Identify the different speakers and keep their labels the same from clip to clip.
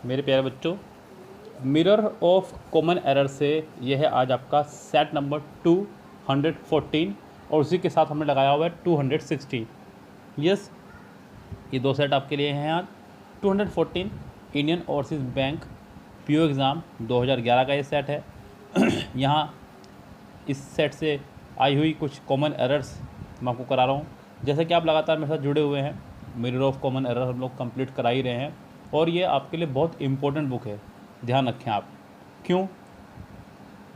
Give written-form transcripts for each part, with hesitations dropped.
Speaker 1: मेरे प्यारे बच्चों, मिरर ऑफ कॉमन एरर से यह है आज आपका सेट नंबर 214 और उसी के साथ हमने लगाया हुआ है 216। यस, ये दो सेट आपके लिए हैं आज। 214 Indian overseas bank PO exam 2011 का ये सेट है। यहाँ इस सेट से आई हुई कुछ कॉमन एरर्स मैं आपको करा रहा हूँ। जैसे कि आप लगातार मेरे साथ जुड़े हुए हैं, मिरर ऑफ कॉमन एरर हम लोग कंप्लीट करा ही रहे हैं और ये आपके लिए बहुत इंपॉर्टेंट बुक है, ध्यान रखें आप। क्यों?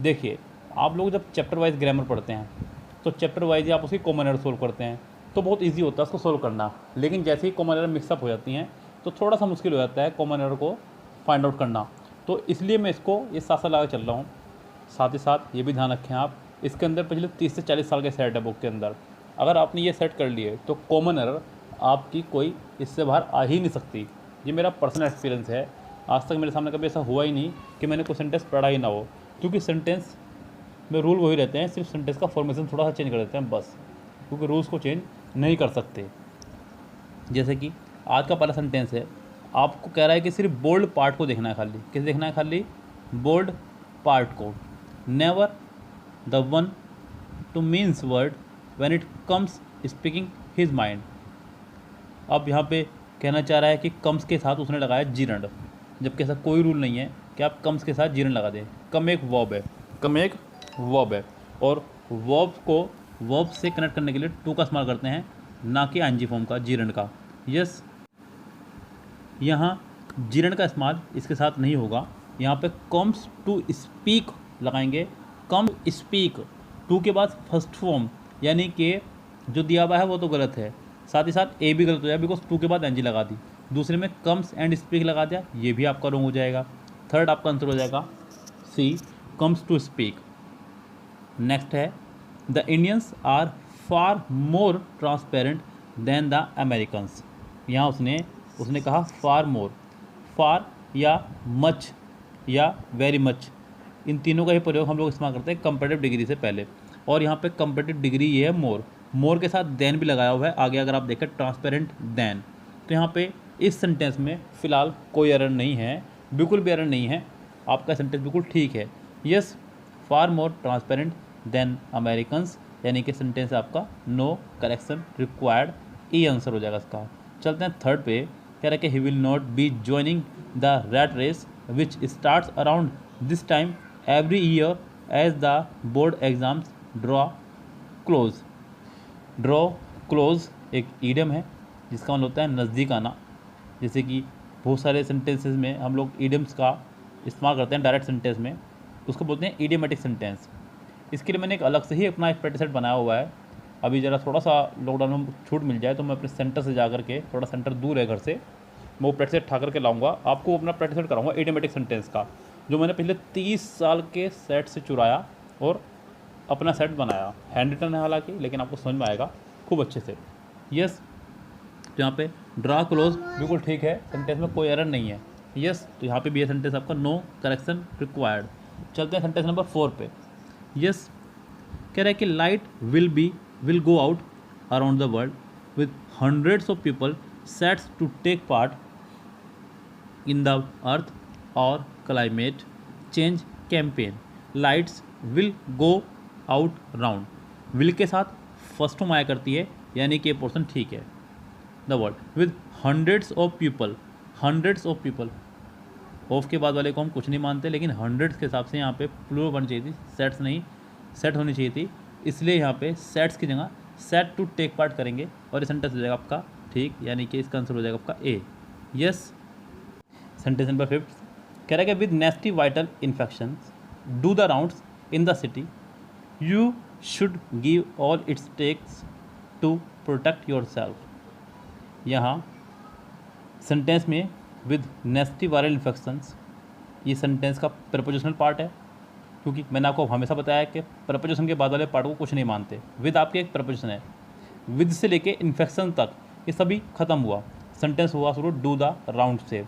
Speaker 1: देखिए, आप लोग जब चैप्टर वाइज ग्रामर पढ़ते हैं तो चैप्टर वाइज ही आप उसकी कॉमन एरर सोल्व करते हैं तो बहुत इजी होता है उसको सोल्व करना। लेकिन जैसे ही कॉमन एरर मिक्सअप हो जाती हैं तो थोड़ा सा मुश्किल हो जाता है कॉमन एरर को फाइंड आउट करना। तो इसलिए मैं इसको ये साथ साथ लगा चल रहा हूँ। साथ ही साथ ये भी ध्यान रखें आप, इसके अंदर पिछले 30 से 40 साल के सेट है बुक के अंदर। अगर आपने ये सेट कर लिए तो कॉमन एरर आपकी कोई इससे बाहर आ ही नहीं सकती। ये मेरा पर्सनल एक्सपीरियंस है। आज तक मेरे सामने कभी ऐसा हुआ ही नहीं कि मैंने कोई सेंटेंस पढ़ा ही ना हो, क्योंकि सेंटेंस में रूल वही रहते हैं, सिर्फ सेंटेंस का फॉर्मेशन थोड़ा सा चेंज कर देते हैं बस, क्योंकि रूल्स को चेंज नहीं कर सकते। जैसे कि आज का पहला सेंटेंस है, आपको कह रहा है कि सिर्फ बोल्ड पार्ट को देखना है, खाली किस देखना है, खाली बोल्ड पार्ट को। Never the one two means word when it comes speaking his mind. अब यहाँ पे कहना चाह रहा है कि कम्स के साथ उसने लगाया जीरंड, जबकि ऐसा कोई रूल नहीं है कि आप कम्स के साथ जीरंड लगा दें। कम एक वर्ब है, कम एक वर्ब है और वर्ब को वर्ब से कनेक्ट करने के लिए टू का इस्तेमाल करते हैं, ना कि आईएनजी फॉर्म का, जीरंड का। यस, यहाँ जीरंड का इस्तेमाल इसके साथ नहीं होगा। यहाँ पे कम्स टू स्पीक लगाएंगे। कम स्पीक, टू के बाद फर्स्ट फॉर्म यानी कि जो दिया हुआ है वो तो गलत है, साथ ही साथ ए भी गलत हो जाएगा, बिकॉज टू के बाद एनजी लगा दी। दूसरे में कम्स एंड स्पीक लगा दिया, ये भी आपका रॉन्ग हो जाएगा। थर्ड आपका आंसर हो जाएगा C, comes to speak. Next है, the Indians are far more transparent than the Americans. यहाँ उसने कहा फार मोर, फार या मच या वेरी मच, इन तीनों का ही प्रयोग हम लोग इस्तेमाल करते हैं कंपेरेटिव डिग्री से पहले। और यहाँ पे कंपेरेटिव डिग्री ये है मोर, मोर के साथ देन भी लगाया हुआ है आगे। अगर आप देखें ट्रांसपेरेंट देन, तो यहाँ पे इस सेंटेंस में फ़िलहाल कोई एरर नहीं है, बिल्कुल भी एरर नहीं है, आपका सेंटेंस बिल्कुल ठीक है। यस, फार मोर ट्रांसपेरेंट देन अमेरिकन्स, यानी कि सेंटेंस आपका नो करेक्शन रिक्वायर्ड, ये आंसर हो जाएगा इसका। चलते हैं थर्ड पे, कह रहा है कि he will not be joining the rat race which starts around this time every year as the board exams draw close. Draw close एक ईडियम है जिसका मतलब होता है नज़दीक आना। जैसे कि बहुत सारे सेंटेंसेस में हम लोग ईडियम्स का इस्तेमाल करते हैं डायरेक्ट सेंटेंस में, उसको बोलते हैं ईडियमेटिक सेंटेंस। इसके लिए मैंने एक अलग से ही अपना एक प्रैक्टिस सेट बनाया हुआ है। अभी ज़रा थोड़ा सा लॉकडाउन में छूट मिल जाए तो मैं अपने सेंटर से जा करके, थोड़ा सेंटर दूर है घर से, मैं वो प्रैक्टिस सेट उठा करके लाऊंगा, आपको अपना प्रैक्टिस सेट कराऊंगा ईडियमेटिक सेंटेंस का, जो मैंने पिछले 30 साल के सेट से चुराया और अपना सेट बनाया। हैंड रिटन है हालांकि, लेकिन आपको समझ में आएगा खूब अच्छे से। यस, तो यहाँ पे ड्रा क्लोज बिल्कुल ठीक है, सेंटेंस में कोई एरर नहीं है। यस, तो यहाँ पे भी ये सेंटेंस आपका नो करेक्शन रिक्वायर्ड। चलते हैं सेंटेंस नंबर 4 पे। यस, कह रहा है कि light will go out around the world with hundreds of people sets to take part in the earth hour climate change campaign. Lights will go out round, will के साथ first form आया करती है, यानी कि ये पोर्शन ठीक है। The world with hundreds of people, hundreds of people, of के बाद वाले को हम कुछ नहीं मानते, लेकिन हंड्रेड्स के हिसाब से यहाँ पे प्लूरल बननी चाहिए थी, सेट्स नहीं, सेट होनी चाहिए थी, इसलिए यहाँ पे सेट्स की जगह सेट टू टेक पार्ट करेंगे और ये सेंटेंस हो जाएगा आपका ठीक, यानी कि इसका आंसर हो जाएगा आपका ए। यस, सेंटेंस नंबर 5 कह रहा है कि with nasty vital infections do the rounds in the city you should give all its takes to protect yourself. यहाँ सेंटेंस में विद नेस्टी वायरल इन्फेक्शंस, ये सेंटेंस का प्रपोजिशनल पार्ट है, क्योंकि मैंने आपको हमेशा बताया कि प्रपोजिशन के बाद वाले पार्ट को कुछ नहीं मानते। विद आपके एक प्रपोजिशन है, विद से लेके इन्फेक्शन तक ये सभी खत्म हुआ, सेंटेंस हुआ शुरू डू द राउंड से।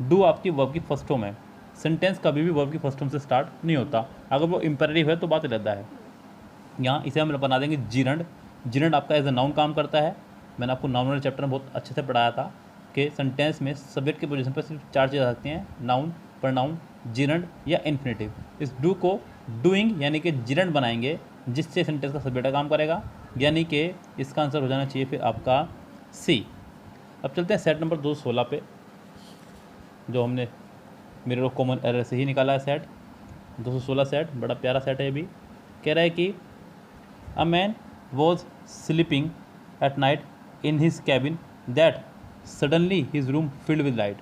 Speaker 1: डू आपकी वर्ब की फर्स्ट फॉर्म है, सेंटेंस कभी भी वर्ब की फर्स्ट फॉर्म से स्टार्ट नहीं होता, अगर वो इंपेरेटिव है तो बात अलग है। यहाँ इसे हम बना देंगे जीरंड। जीरंड आपका एज अ नाउन काम करता है, मैंने आपको नाउन वाले चैप्टर में बहुत अच्छे से पढ़ाया था के सेंटेंस में सब्जेक्ट की पोजीशन पर सिर्फ 4 चीज़ आ सकती हैं, नाउन, प्रनाउन, जिरंड या इन्फिनेटिव। इस डू को डूइंग यानी कि जिरंड बनाएंगे, जिससे सेंटेंस का सब्जेक्ट का काम करेगा, यानी कि इसका आंसर हो जाना चाहिए फिर आपका सी। अब चलते हैं सेट नंबर 216 पे, जो हमने मिरर ऑफ कॉमन एरर से ही निकाला है। सेट 216 सेट बड़ा प्यारा सेट है। अभी कह रहा है कि a man was sleeping at night in his cabin that suddenly his room filled with light.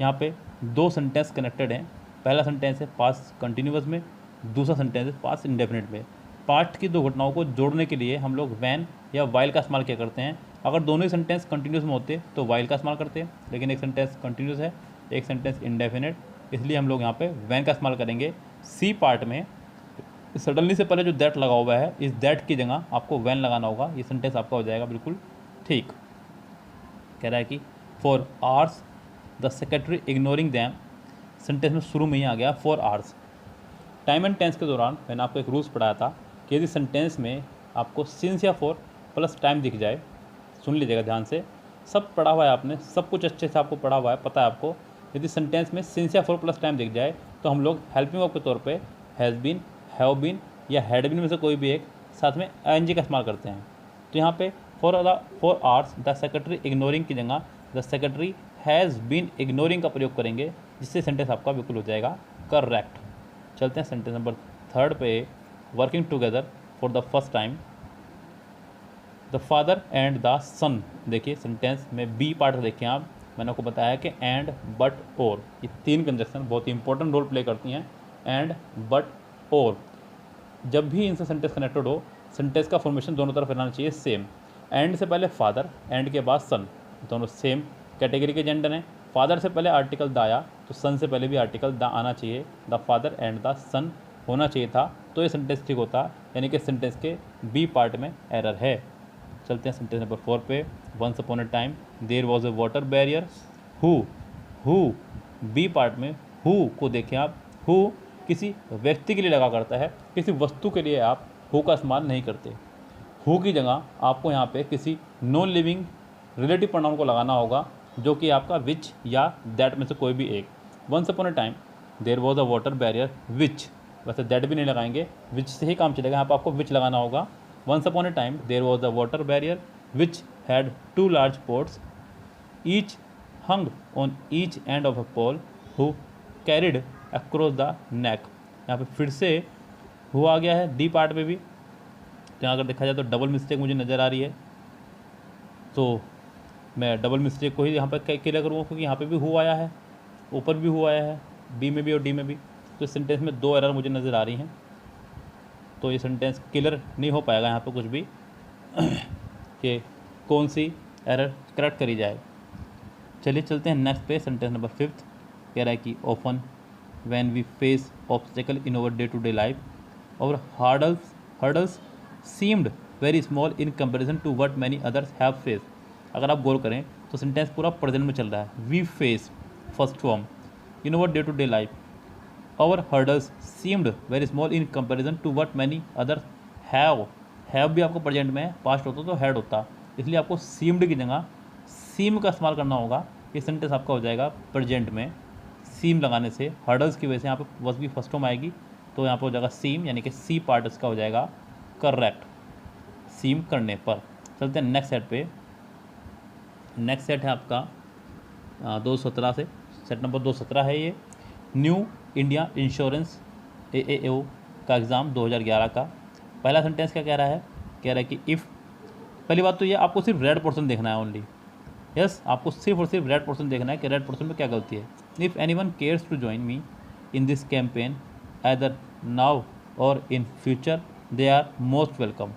Speaker 1: यहाँ पे दो सेंटेंस कनेक्टेड हैं। पहला सेंटेंस है पास्ट कंटिन्यूअस में, दूसरा सेंटेंस है पास्ट इंडेफिनिट में। पास्ट की दो घटनाओं को जोड़ने के लिए हम लोग वैन या वाइल का इस्तेमाल क्या करते हैं। अगर दोनों ही सेंटेंस कंटिन्यूस में होते तो वाइल का इस्तेमाल करते हैं, लेकिन एक सेंटेंस कंटिन्यूस है, एक सेंटेंस इंडेफिनिट, इसलिए हम लोग यहाँ पे वैन का इस्तेमाल करेंगे। सी पार्ट में सडनली से पहले जो दैट लगा हुआ है, इस दैट की जगह आपको वैन लगाना होगा। ये सेंटेंस आपका हो जाएगा बिल्कुल ठीक। कह रहा है कि for hours the secretary ignoring them, sentence में शुरू में ही आ गया for hours. Time and tense के दौरान मैंने आपको एक रूल्स पढ़ाया था कि यदि सेंटेंस में आपको सिंस या फॉर प्लस टाइम दिख जाए, सुन लीजिएगा ध्यान से, सब पढ़ा हुआ है आपने, सब कुछ अच्छे से आपको पढ़ा हुआ है, पता है आपको। यदि सेंटेंस में सिंस या फॉर प्लस टाइम दिख जाए तो हम लोग हेल्पिंग वर्ब के तौर पे हैज़ बीन, हैव बीन या हैड बीन में से कोई भी एक साथ में एनजी का इस्तेमाल करते हैं। तो यहाँ पे for hours the secretary ignoring की जगह the secretary has been ignoring का प्रयोग करेंगे, जिससे सेंटेंस आपका बिल्कुल हो जाएगा करेक्ट। चलते हैं सेंटेंस नंबर 3 पे, working together for the first time the father and the son. देखिए सेंटेंस में बी पार्ट देखें आप, मैंने आपको बताया कि एंड, बट, और, ये तीन कंजक्शन बहुत ही इंपॉर्टेंट रोल प्ले करती हैं। एंड, बट, और, जब भी इनसे सेंटेंस कनेक्टेड हो, सेंटेंस का फॉर्मेशन दोनों तरफ रहना चाहिए सेम। एंड से पहले फादर, एंड के बाद सन, दोनों सेम कैटेगरी के जेंडर हैं। फादर से पहले आर्टिकल द आया तो सन से पहले भी आर्टिकल द आना चाहिए, द फादर एंड द सन होना चाहिए था, तो ये सेंटेंस ठीक होता, यानी कि सेंटेंस के बी पार्ट में एरर है। चलते हैं सेंटेंस नंबर 4 पे, once upon a time there was a water barrier who, B part में हु को देखें आप, हु किसी व्यक्ति के लिए लगा करता है, किसी वस्तु के लिए आप हु का इस्तेमाल नहीं करते। हु की जगह आपको यहाँ पे किसी नॉन लिविंग रिलेटिव प्रोनाउन को लगाना होगा, जो कि आपका विच या दैट में से कोई भी एक। Once upon a time there was a water barrier which, वैसे दैट भी नहीं लगाएंगे, विच से ही काम चलेगा, यहाँ पर आपको विच लगाना होगा। Once upon a time there was a water barrier which had 2 large pots, each hung on each end of a pole, who carried across the neck। यहाँ पे फिर से हु आ गया है डी पार्ट में भी, तो यहाँ अगर देखा जाए तो डबल मिस्टेक मुझे नज़र आ रही है, तो मैं डबल मिस्टेक को ही यहाँ पर क्लियर करूँगा, क्योंकि यहाँ पे भी हु आया है, ऊपर भी हु आया है, बी में भी और डी में भी, तो इस सेंटेंस में 2 एरर मुझे नज़र आ रही हैं, तो ये सेंटेंस क्लियर नहीं हो पाएगा यहाँ पे कुछ भी कि कौन सी एरर करेक्ट करी जाए। चलिए चलते हैं नेक्स्ट पे, सेंटेंस नंबर 5 कह रहा है कि often when we face obstacle in over day to day life और hurdles seemed very small in comparison to what many others have face. अगर आप गौर करें तो सेंटेंस पूरा प्रेजेंट में चल रहा है। We face first form in over day to day life, our hurdles seemed very small in comparison to what many others have भी आपको प्रेजेंट में पास्ट होता तो हैड होता, इसलिए आपको सीम्ड की जगह सीम का इस्तेमाल करना होगा। ये सेंटेंस आपका हो जाएगा प्रेजेंट में, सीम लगाने से हर्डल्स की वजह से यहाँ पे वॉज भी फर्स्ट फॉर्म आएगी, तो यहाँ पर हो जाएगा सीम, यानी कि सी पार्ट इसका हो जाएगा करेक्ट, सीम करने पर। चलते हैं नेक्स्ट सेट पे, नेक्स्ट सेट है आपका 217 से, सेट नंबर 217 है ये, न्यू इंडिया इंश्योरेंस AAO का एग्ज़ाम 2011 का। पहला सेंटेंस क्या कह रहा है, कह रहा है कि इफ़, पहली बात तो ये आपको सिर्फ रेड पोर्शन देखना है ओनली, यस आपको सिर्फ और सिर्फ रेड पोर्शन देखना है कि रेड पोर्शन में क्या गलती है। If anyone cares to join me in this campaign either now और in future they are most welcome.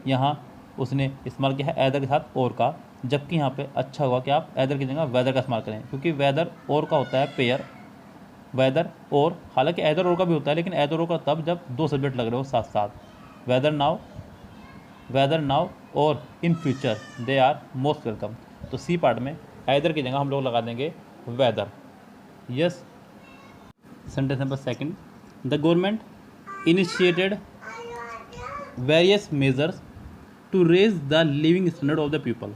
Speaker 1: यहाँ उसने इस्तेमाल किया है ऐदर के साथ और का, जबकि यहाँ पे अच्छा होगा कि आप ऐदर की जगह वेदर का इस्तेमाल करें, क्योंकि वेदर और का होता है पेयर, वेदर और, हालांकि ऐदर और का भी होता है, लेकिन ऐदर और का तब जब 2 सब्जेक्ट लग रहे हो साथ साथ। वेदर नाउ और in future they are most welcome, तो सी पार्ट में ऐदर की जगह हम लोग लगा देंगे whether, yes. Sentence number 2, the government initiated various measures to raise the living standard of the people.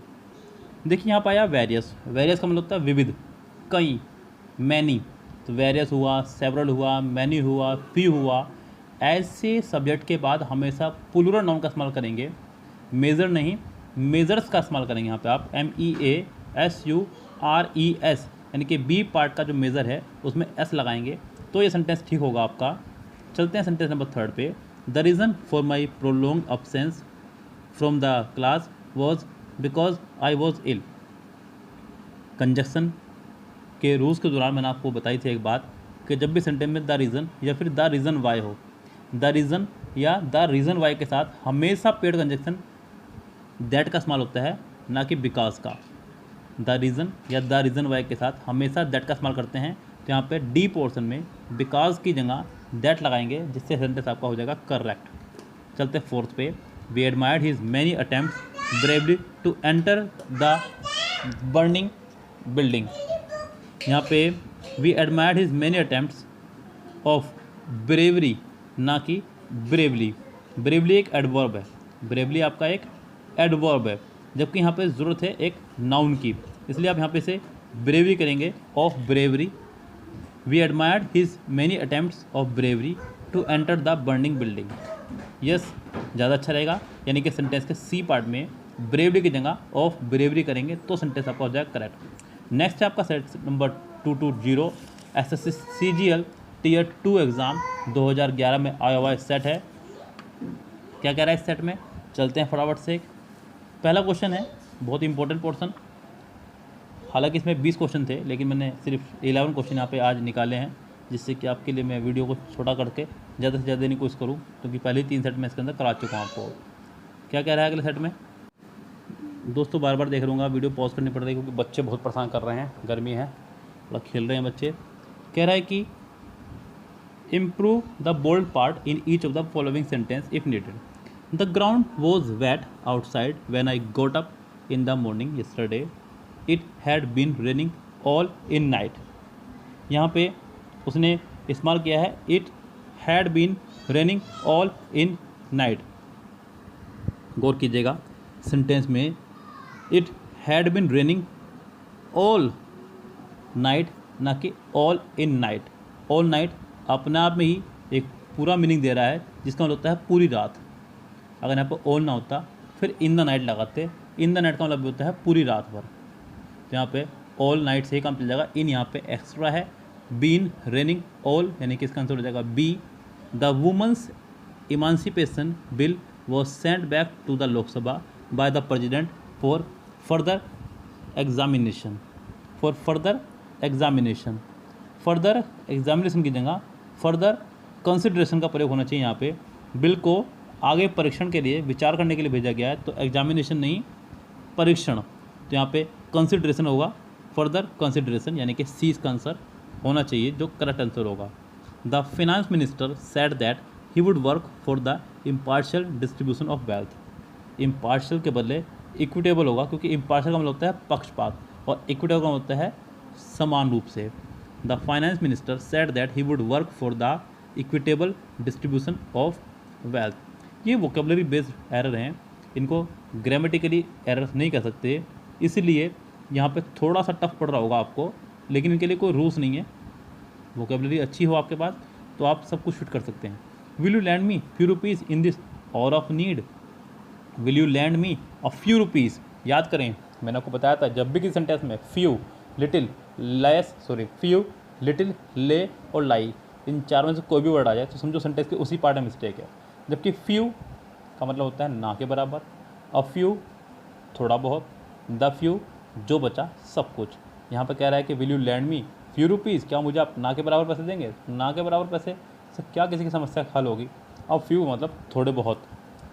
Speaker 1: देखिए यहाँ पर आया वेरियस, वेरियस का मतलब होता है विविध, कई, मैनी, तो वेरियस हुआ, सेवरल हुआ, मैनी हुआ, फ्यू हुआ। ऐसे सब्जेक्ट के बाद हमेशा प्लूरल नाउन का इस्तेमाल करेंगे, मेजर नहीं, मेजर्स का इस्तेमाल करेंगे। यहाँ पे आप MEASURES यानी कि बी पार्ट का जो मेज़र है उसमें एस लगाएंगे तो ये सेंटेंस ठीक होगा आपका। चलते हैं सेंटेंस नंबर 3 पे। The reason for my prolong absence from the class was because I was ill. Conjunction के रूल्स के दौरान मैंने आपको बताई थी एक बात कि जब भी सेंटेंस में द रीज़न या फिर द रीज़न वाई हो, द रीज़न या द रीज़न वाई के साथ हमेशा पेड कंजक्शन दैट का इस्तेमाल होता है, ना कि बिकॉज का। द रीज़न या द रीज़न वाई के साथ हमेशा दैट का इस्तेमाल करते हैं, तो यहाँ पे डी पोर्शन में बिकॉज की जगह दैट लगाएंगे, जिससे सेंटेंस आपका हो जाएगा करेक्ट। चलते 4th पे। We admired his many attempts bravely to enter the burning building. यहाँ पे we admired his many attempts of bravery, ना कि ब्रेवली। ब्रेवली एक एडवर्ब है, ब्रेवली आपका एक एडवर्ब है, जबकि यहाँ पे ज़रूरत है एक नाउन की, इसलिए आप यहाँ पे से ब्रेवरी करेंगे, of bravery. We admired his many attempts of bravery to enter the burning building. Yes, ज़्यादा अच्छा रहेगा, यानी कि सेंटेंस के सी पार्ट में ब्रेवरी की जगह ऑफ ब्रेवरी करेंगे तो सेंटेंस आपका हो जाएगा करेक्ट। नेक्स्ट है आपका set number 220 SSC CGL Tier 2 exam 2011 में आया हुआ सेट है। क्या कह रहा है इस सेट में, चलते हैं फटाफट से। पहला क्वेश्चन है, बहुत इंपॉर्टेंट पोर्शन, हालांकि इसमें 20 क्वेश्चन थे लेकिन मैंने सिर्फ 11 क्वेश्चन यहाँ पे आज निकाले हैं, जिससे कि आपके लिए मैं वीडियो को छोटा करके ज़्यादा से ज़्यादा देने की कोशिश करूँ, क्योंकि पहले 3 सेट में इसके अंदर करा चुका हूँ आपको। क्या कह रहा है अगले सेट में दोस्तों, बार बार देख लूँगा, वीडियो पॉज करनी पड़ रही है क्योंकि बच्चे बहुत परेशान कर रहे हैं, गर्मी है, थोड़ा खेल रहे हैं बच्चे। कह रहा है कि improve the bold part in each of the following sentence if needed. The ground was wet outside when I got up in the morning yesterday, it had been raining all in night. यहाँ पे उसने इस्तेमाल किया है it had been raining all in night. गौर कीजिएगा, sentence में it had been raining all night, ना कि all in night. All night अपने आप में ही एक पूरा मीनिंग दे रहा है, जिसका मतलब होता है पूरी रात। अगर यहाँ पर ऑल ना होता फिर इन द नाइट लगाते, इन द नाइट का मतलब होता है पूरी रात भर, तो यहाँ पे ऑल नाइट से ही काम चल जाएगा। इन यहाँ पे एक्स्ट्रा है, बीन रेनिंग ऑल यानी कि इसका आंसर हो जाएगा B. The women's emancipation bill was sent back to the Lok Sabha by the president for further examination. For further examination, further examination की जगह फर्दर कंसिडरेशन का प्रयोग होना चाहिए। यहाँ पे बिल को आगे परीक्षण के लिए, विचार करने के लिए भेजा गया है, तो एग्जामिनेशन नहीं परीक्षण, तो यहाँ पे कंसिडरेशन होगा, फर्दर कंसिडरेशन, यानी कि सी इसका आंसर होना चाहिए जो करेक्ट आंसर होगा। The finance minister said that he would work for the impartial distribution of wealth. Impartial के बदले इक्विटेबल होगा, क्योंकि इम्पार्शियल का मतलब होता है पक्षपात और इक्विटेबल का मतलब होता है समान रूप से। The finance minister said that he would work for the equitable distribution of wealth. ये वोकेबलरी बेस्ड एरर हैं, इनको ग्रामेटिकली एरर्स नहीं कह सकते, इसलिए यहाँ पे थोड़ा सा टफ पड़ रहा होगा आपको, लेकिन इनके लिए कोई रूल्स नहीं है। वोकेबलरी अच्छी हो आपके पास तो आप सब कुछ फिट कर सकते हैं। Will you land me few rupees in this hour of need. Will you land me a few rupees, याद करें मैंने आपको बताया था, जब भी किसी सेंटेंस में few, little, less, few, little, ले और लाई, इन चार में से कोई भी वर्ड आ जाए तो समझो सेंटेंस के उसी पार्ट में मिस्टेक है। जबकि फ्यू का मतलब होता है ना के बराबर, अ फ्यू थोड़ा बहुत, द फ्यू जो बचा सब कुछ। यहाँ पर कह रहा है कि will you land me few rupees, क्या मुझे आप ना के बराबर पैसे देंगे? ना के बराबर पैसे से क्या किसी की समस्या हल होगी? अब फ्यू मतलब थोड़े बहुत,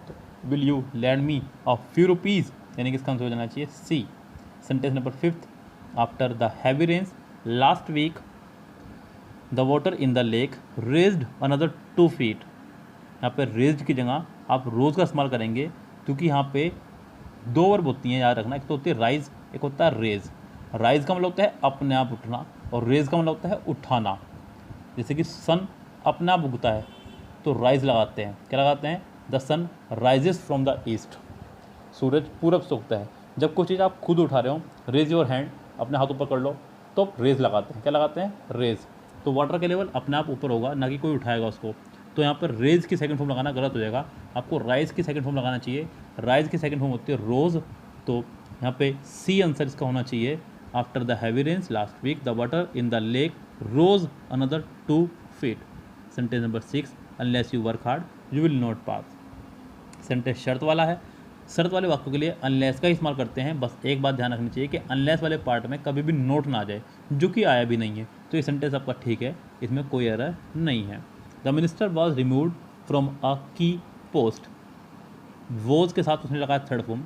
Speaker 1: तो will you land me a few rupees यानी कि इसका आंसर हो जाना चाहिए C. Sentence number 5, after the heavy rains last week the water in the lake raised another 2 feet। यहाँ पर रेज्ड की जगह आप रोज़ का इस्तेमाल करेंगे, क्योंकि यहाँ पे 2 वर्ब होती हैं, याद रखना, एक तो होती है राइज, एक होता है रेज। राइज का मतलब होता है अपने आप उठना और रेज का मतलब होता है उठाना। जैसे कि सन अपने आप उगता है तो राइज लगाते हैं, क्या लगाते हैं? The sun rises from the east, सूरज पूरब से उगता है। जब कोई चीज़ आप खुद उठा रहे हो, रेज योर हैंड, अपने हाथ ऊपर कर लो, तो रेज लगाते हैं। क्या लगाते हैं? रेज। तो वाटर का लेवल अपने आप ऊपर होगा, ना कि कोई उठाएगा उसको। तो यहाँ पर रेज की सेकंड फॉर्म लगाना गलत हो जाएगा, आपको राइज की सेकंड फॉर्म लगाना चाहिए। राइज की सेकंड फॉर्म होती है रोज। तो यहाँ पे सी आंसर इसका होना चाहिए। After the heavy rains last week the water in the lake rose another 2 feet। Sentence number 6, unless you work hard you will not pass. Sentence शर्त वाला है। शर्त वाले वाक्यों के लिए अनलेस का इस्तेमाल करते हैं। बस एक बात ध्यान रखनी चाहिए कि अनलेस वाले पार्ट में कभी भी नोट ना आ जाए, जो कि आया भी नहीं है। तो ये सेंटेंस आपका ठीक है, इसमें कोई एरर नहीं है। The minister was removed from a की पोस्ट। वोज के साथ उसने लगाया थर्ड फॉर्म।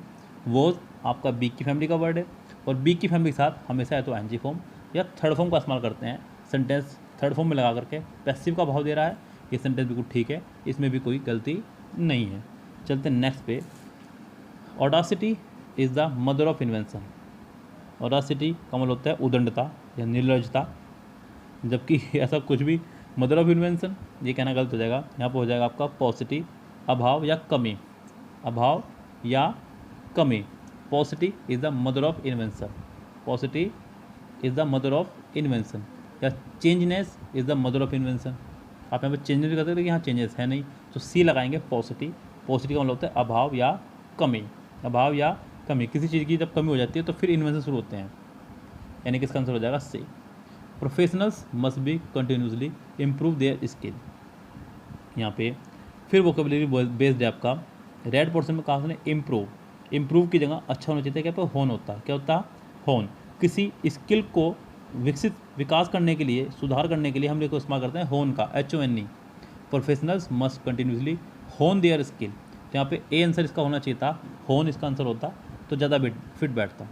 Speaker 1: वोज आपका बी की फैमिली का वर्ड है, और बी की फैमिली के साथ हमेशा या तो एनजी फॉर्म या थर्ड फॉर्म का इस्तेमाल करते हैं। सेंटेंस थर्ड फॉर्म में लगा करके पैसिव का भाव दे रहा है, ये सेंटेंस बिल्कुल ठीक है, इसमें भी कोई गलती नहीं है। चलते नेक्स्ट पे। Audacity is the mother of invention. Audacity का मतलब होता है उदंडता या निर्लजता, जबकि ऐसा कुछ भी मदर ऑफ इन्वेंशन ये कहना गलत हो जाएगा। यहाँ पर हो जाएगा आपका पॉसिटी, अभाव या कमी। अभाव या कमी। Paucity is the mother of invention. Paucity is the mother of invention. या changeness is the mother of invention. आप यहाँ पर चेंजेस करते हैं, यहाँ चेंजेस है नहीं, तो सी लगाएंगे पॉसिटी। पॉसिटी का मतलब होता है अभाव या कमी। अभाव या कमी, किसी चीज़ की जब कमी हो जाती है तो फिर इन्वेंशन शुरू होते हैं, यानी कि इसका आंसर हो जाएगा C. Professionals must be continuously improve their skill. यहाँ पे फिर वोकेबलरी बेस्ड है आपका। रेड पोर्शन में कहा उसने इम्प्रूव। इम्प्रूव की जगह अच्छा होना चाहिए, क्या पे होन होता। क्या होता? होन। किसी स्किल को विकास करने के लिए, सुधार करने के लिए हम लोग इस्तेमाल करते हैं होन का, HONE। प्रोफेशनल्स मस्ट कंटिन्यूसली होन देयर स्किल। तो यहाँ पे ए आंसर इसका होना चाहिए था, होन इसका आंसर होता तो ज़्यादा फिट बैठता।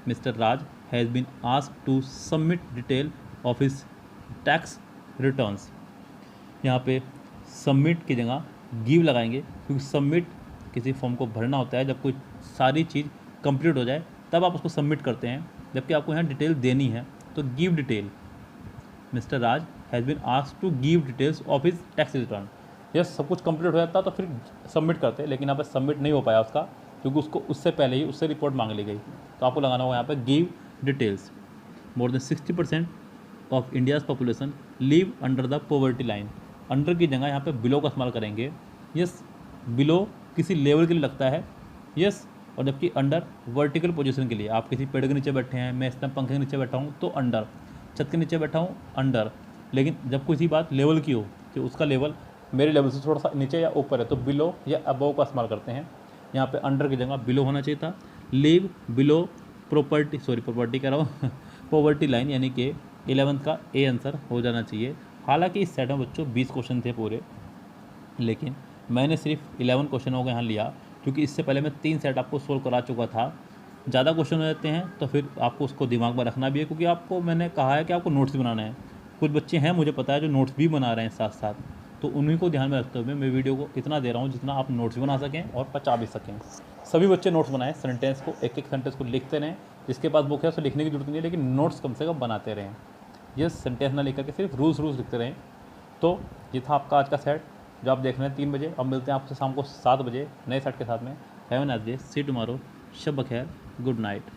Speaker 1: Mister Raj has been asked to submit detail of his tax returns. यहाँ पे सबमिट की जगह गिव लगाएंगे, क्योंकि सबमिट किसी फॉर्म को भरना होता है जब कोई सारी चीज़ कंप्लीट हो जाए तब आप उसको सबमिट करते हैं, जबकि आपको यहाँ डिटेल देनी है, तो give detail. Mister Raj has been asked to give details of his tax return. Yes, सब कुछ कंप्लीट हो जाता तो फिर सबमिट करते, लेकिन यहाँ पे सबमिट नहीं हो पाया उसका, क्योंकि उसको उससे पहले ही उससे रिपोर्ट मांग ली गई। तो आपको लगाना होगा यहाँ पे give details. More than 60% of India's population live under the poverty line. Under की जगह यहाँ पे बिलो का इस्तेमाल करेंगे। यस, बिलो किसी लेवल के लिए लगता है, यस, और जबकि अंडर वर्टिकल पोजीशन के लिए। आप किसी पेड़ के नीचे बैठे हैं, मैं इस टाइम पंखे के नीचे बैठा हूँ तो अंडर, छत के नीचे बैठा हूँ अंडर। लेकिन जब किसी बात लेवल की हो कि उसका लेवल मेरे लेवल से थोड़ा सा नीचे या ऊपर है, तो बिलो या अबव का इस्तेमाल करते हैं। यहाँ पे अंडर की जगह बिलो होना चाहिए था। लिव बिलो प्रॉपर्टी कह रहा हूँ पॉवर्टी लाइन, यानी कि 11th का ए आंसर हो जाना चाहिए। हालांकि इस सेट में बच्चों 20 क्वेश्चन थे पूरे, लेकिन मैंने सिर्फ 11 क्वेश्चनों को यहाँ लिया, क्योंकि इससे पहले मैं 3 सेट आपको सोल्व करा चुका था। ज़्यादा क्वेश्चन हो जाते हैं तो फिर आपको उसको दिमाग में रखना भी है, क्योंकि आपको मैंने कहा है कि आपको नोट्स भी बनाना है। कुछ बच्चे हैं मुझे पता है जो नोट्स भी बना रहे हैं साथ साथ, तो उन्हीं को ध्यान में रखते हुए मैं वीडियो को इतना दे रहा हूँ जितना आप नोट्स भी बना सकें और पचा भी सकें। सभी बच्चे नोट्स बनाएं, सेंटेंस को एक सेंटेंस को लिखते रहें। जिसके पास बुक है उसे लिखने की जरूरत नहीं है, लेकिन नोट्स कम से कम बनाते रहें। ये सेंटेंस ना लिख करके सिर्फ रूल्स लिखते रहें। तो ये था आपका आज का सेट जो आप देख रहे हैं 3 बजे। अब मिलते हैं आपसे शाम को 7 बजे नए सेट के साथ में। Have a nice day, see tomorrow, शब बखैर, गुड नाइट।